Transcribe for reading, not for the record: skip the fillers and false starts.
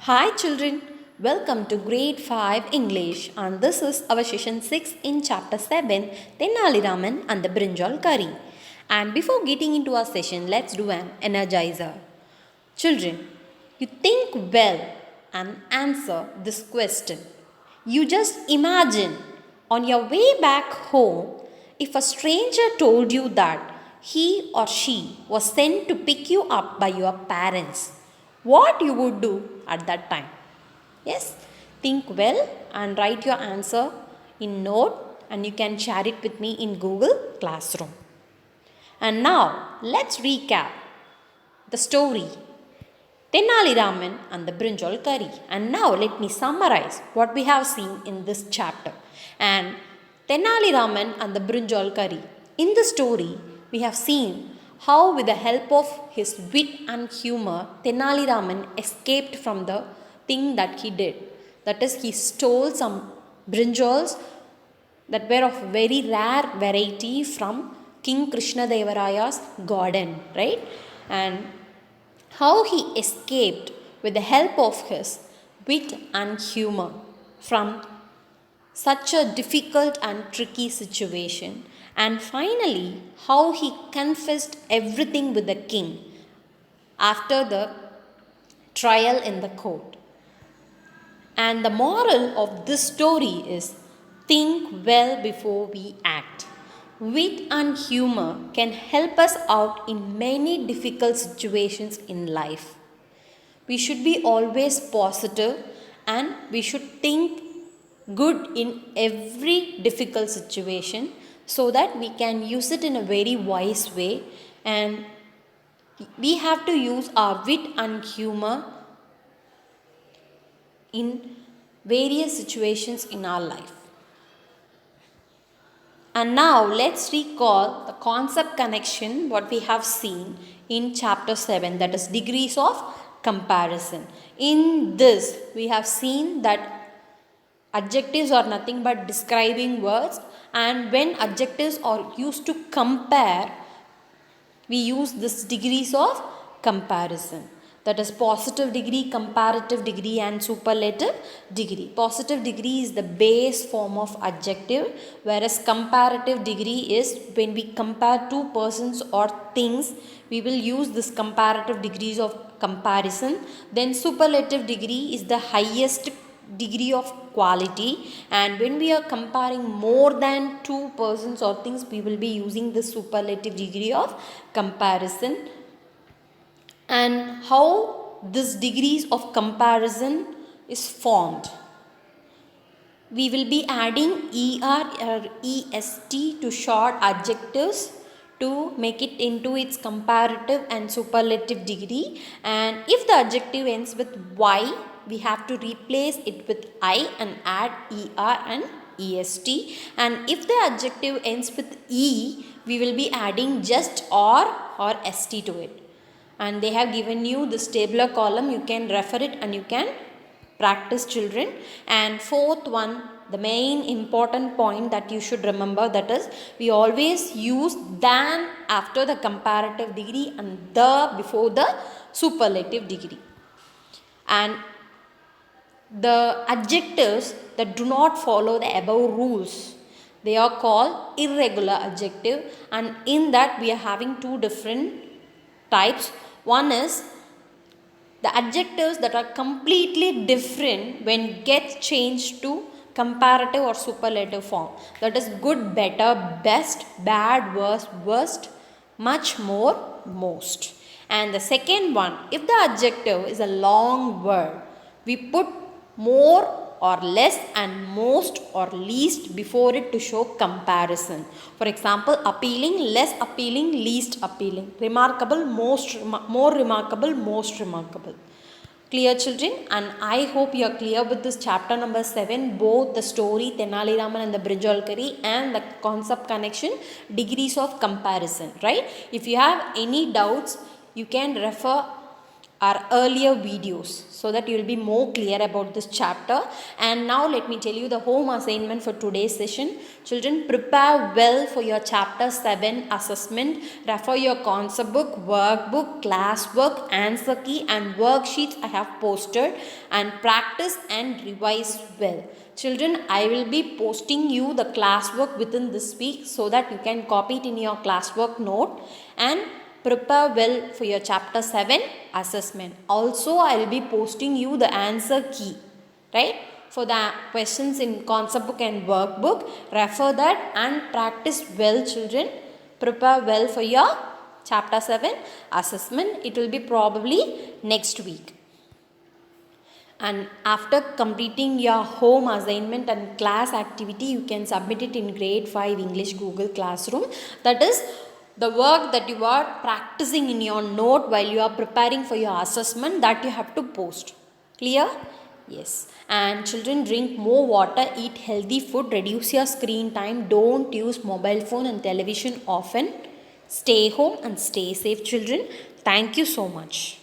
Hi children, welcome to grade 5 English and this is our session 6 in chapter 7 Tenali Raman and the Brinjal Curry. And before getting into our session, let's do an energizer. Children, you think well and answer this question. You just imagine on your way back home if a stranger told you that he or she was sent to pick you up by your parents, what you would do at that time? Yes, think well and write your answer in note and you can share it with me in Google Classroom. And now let's recap the story Tenali Raman and the Brinjal curry. And now let me summarize what we have seen in this chapter. And Tenali Raman and the Brinjal curry. In the story, we have seen how with the help of his wit and humor, Tenali Raman escaped from the thing that he did. That is, he stole some brinjals that were of very rare variety from King Krishna Devaraya's garden, right? And how he escaped with the help of his wit and humor from such a difficult and tricky situation, and finally, how he confessed everything with the king after the trial in the court. And the moral of this story is think well before we act. Wit and humor can help us out in many difficult situations in life. We should be always positive and we should think good in every difficult situation so that we can use it in a very wise way, and we have to use our wit and humor in various situations in our life. And now let's recall the concept connection what we have seen in chapter 7, that is degrees of comparison. In this we have seen that adjectives are nothing but describing words, and when adjectives are used to compare, we use this degrees of comparison. That is positive degree, comparative degree and superlative degree. Positive degree is the base form of adjective, whereas comparative degree is when we compare two persons or things, we will use this comparative degrees of comparison. Then superlative degree is the highest degree of quality, and when we are comparing more than two persons or things, we will be using the superlative degree of comparison. And how this degrees of comparison is formed, we will be adding er or est to short adjectives to make it into its comparative and superlative degree. And if the adjective ends with y, we have to replace it with I and add er and est. And if the adjective ends with e, we will be adding just or st to it. And they have given you this tabular column, you can refer it and you can practice, children. And fourth one, the main important point that you should remember, that is we always use than after the comparative degree and the before the superlative degree. And the adjectives that do not follow the above rules, they are called irregular adjective, and in that we are having two different types. One is the adjectives that are completely different when gets changed to comparative or superlative form. That is good, better, best, bad, worst, much more, most. And the second one, if the adjective is a long word, we put more or less and most or least before it to show comparison. For example, appealing, less appealing, least appealing. Remarkable, more remarkable, most remarkable. Clear, children? And I hope you are clear with this chapter number 7, both the story Tenali Raman and the Brinjal curry and the concept connection, degrees of comparison, right? If you have any doubts, you can refer our earlier videos so that you will be more clear about this chapter. And now let me tell you the home assignment for today's session. Children, prepare well for your chapter 7 assessment. Refer your concept book, workbook, classwork, answer key and worksheets I have posted, and practice and revise well. Children, I will be posting you the classwork within this week so that you can copy it in your classwork note and prepare well for your chapter 7 assessment. Also, I will be posting you the answer key, right? For the questions in concept book and workbook, refer that and practice well, children. Prepare well for your chapter 7 assessment. It will be probably next week. And after completing your home assignment and class activity, you can submit it in grade 5 English Google Classroom. That is the work that you are practicing in your note while you are preparing for your assessment, that you have to post. Clear? Yes. And children, drink more water, eat healthy food, reduce your screen time, don't use mobile phone and television often. Stay home and stay safe, children. Thank you so much.